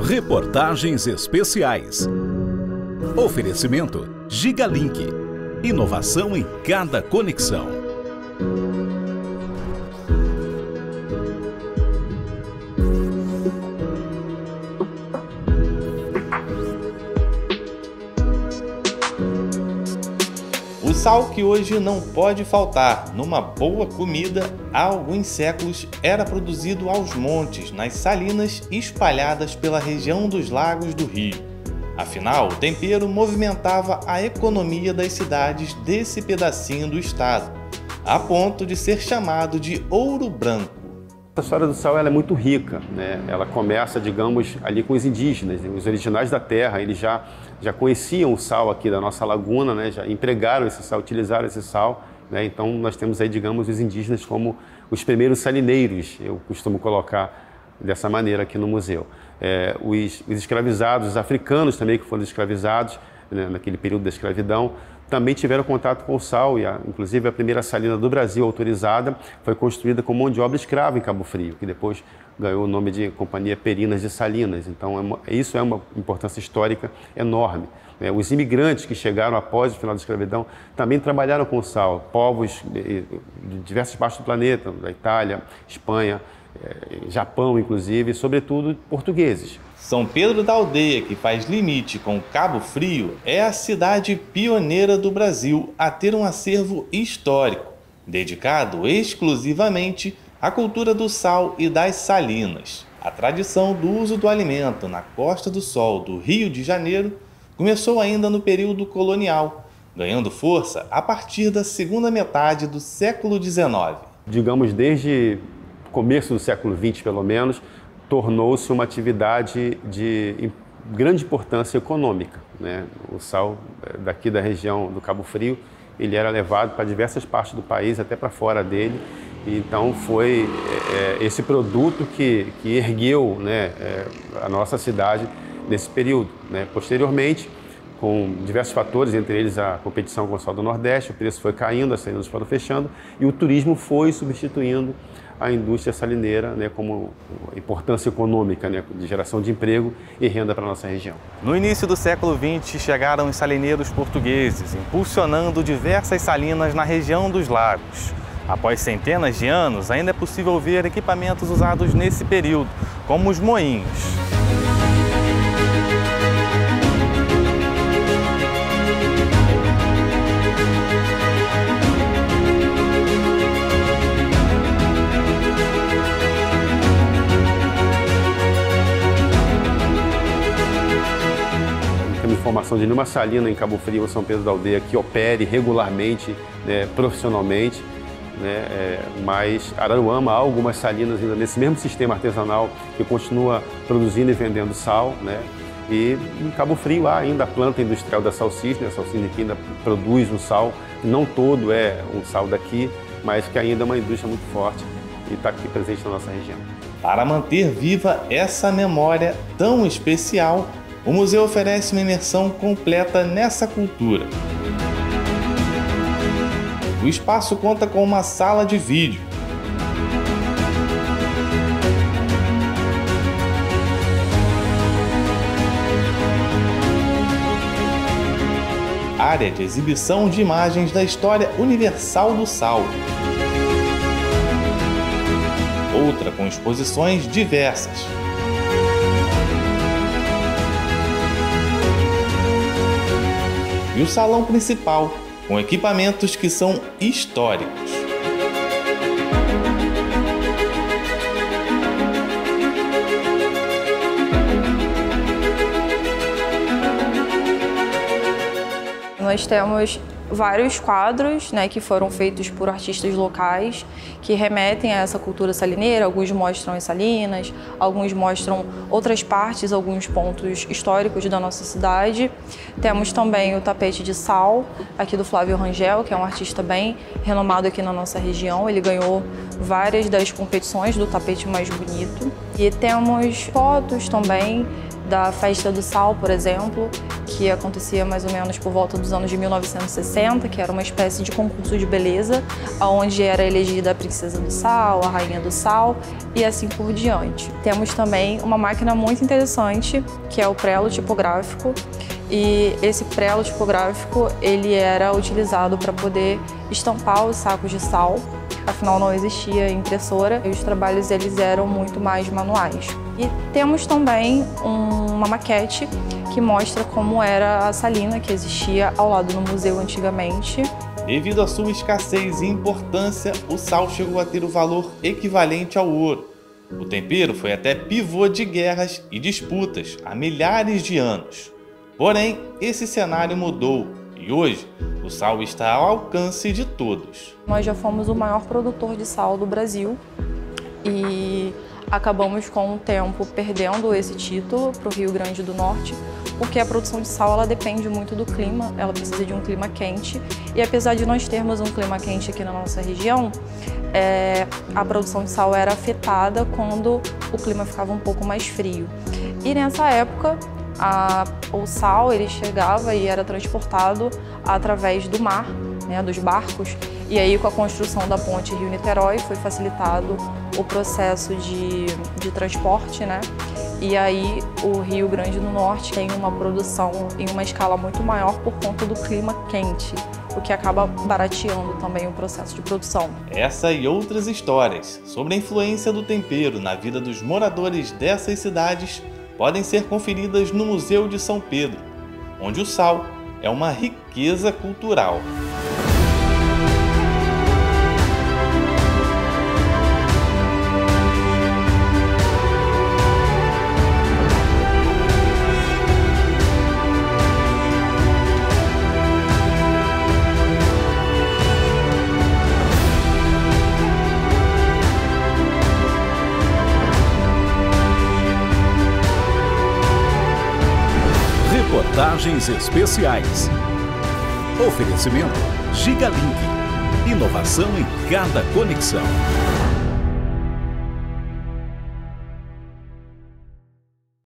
Reportagens especiais. Oferecimento Gigalink. Inovação em cada conexão. O sal que hoje não pode faltar numa boa comida, há alguns séculos era produzido aos montes, nas salinas espalhadas pela região dos lagos do Rio. Afinal, o tempero movimentava a economia das cidades desse pedacinho do estado, a ponto de ser chamado de ouro branco. A história do sal ela é muito rica, né? Ela começa, digamos, ali com os indígenas, né? Os originais da terra, eles já conheciam o sal aqui da nossa laguna, né? Já empregaram esse sal, utilizaram esse sal, né? Então nós temos aí, digamos, os indígenas como os primeiros salineiros, eu costumo colocar dessa maneira aqui no museu. Os escravizados, os africanos também que foram escravizados, né, naquele período da escravidão, também tiveram contato com o sal e, inclusive, a primeira salina do Brasil autorizada foi construída com mão de obra escrava em Cabo Frio, que depois ganhou o nome de Companhia Perinas de Salinas. Então, isso é uma importância histórica enorme. Os imigrantes que chegaram após o final da escravidão também trabalharam com o sal, povos de diversas partes do planeta, da Itália, Espanha, Japão, inclusive, e, sobretudo, portugueses. São Pedro da Aldeia, que faz limite com Cabo Frio, é a cidade pioneira do Brasil a ter um acervo histórico, dedicado exclusivamente à cultura do sal e das salinas. A tradição do uso do alimento na Costa do Sol do Rio de Janeiro começou ainda no período colonial, ganhando força a partir da segunda metade do século XIX. Digamos, desde o começo do século XX, pelo menos, tornou-se uma atividade de grande importância econômica, né? O sal daqui da região do Cabo Frio, ele era levado para diversas partes do país, até para fora dele. Então foi esse produto que ergueu, né, a nossa cidade nesse período, né? Posteriormente, com diversos fatores, entre eles a competição com o sal do Nordeste, o preço foi caindo, as salinas foram fechando e o turismo foi substituindo a indústria salineira, né, como importância econômica, né, de geração de emprego e renda para a nossa região. No início do século XX, chegaram os salineiros portugueses, impulsionando diversas salinas na região dos lagos. Após centenas de anos, ainda é possível ver equipamentos usados nesse período, como os moinhos. Informação de nenhuma salina em Cabo Frio ou São Pedro da Aldeia que opere regularmente, né, profissionalmente, né, mas Araruama há algumas salinas ainda nesse mesmo sistema artesanal que continua produzindo e vendendo sal, né, e em Cabo Frio há ainda a planta industrial da Salsicna, a Salsicna que ainda produz o sal, não todo é um sal daqui, mas que ainda é uma indústria muito forte e está aqui presente na nossa região. Para manter viva essa memória tão especial, o museu oferece uma imersão completa nessa cultura. O espaço conta com uma sala de vídeo, área de exibição de imagens da história universal do sal, outra com exposições diversas. E o salão principal, com equipamentos que são históricos. Nós temos vários quadros, né, que foram feitos por artistas locais que remetem a essa cultura salineira. Alguns mostram as salinas, alguns mostram outras partes, alguns pontos históricos da nossa cidade. Temos também o tapete de sal, aqui do Flávio Rangel, que é um artista bem renomado aqui na nossa região. Ele ganhou várias das competições do tapete mais bonito. E temos fotos também da Festa do Sal, por exemplo, que acontecia mais ou menos por volta dos anos de 1960, que era uma espécie de concurso de beleza, onde era elegida a Princesa do Sal, a Rainha do Sal e assim por diante. Temos também uma máquina muito interessante, que é o prelo tipográfico, e esse prelo tipográfico ele era utilizado para poder estampar os sacos de sal. Afinal, não existia impressora e os trabalhos eles eram muito mais manuais. E temos também uma maquete que mostra como era a salina que existia ao lado do museu antigamente. Devido à sua escassez e importância, o sal chegou a ter o valor equivalente ao ouro. O tempero foi até pivô de guerras e disputas há milhares de anos. Porém, esse cenário mudou e hoje o sal está ao alcance de todos. Nós já fomos o maior produtor de sal do Brasil e acabamos com o tempo perdendo esse título para o Rio Grande do Norte, porque a produção de sal ela depende muito do clima, ela precisa de um clima quente e apesar de nós termos um clima quente aqui na nossa região, a produção de sal era afetada quando o clima ficava um pouco mais frio. E nessa época, o sal ele chegava e era transportado através do mar, né, dos barcos, e aí com a construção da ponte Rio-Niterói foi facilitado o processo de transporte, né? E aí o Rio Grande do Norte tem uma produção em uma escala muito maior por conta do clima quente, o que acaba barateando também o processo de produção. Essa e outras histórias sobre a influência do tempero na vida dos moradores dessas cidades podem ser conferidas no Museu de São Pedro, onde o sal é uma riqueza cultural. Reportagens especiais. Oferecimento Gigalink. Inovação em cada conexão.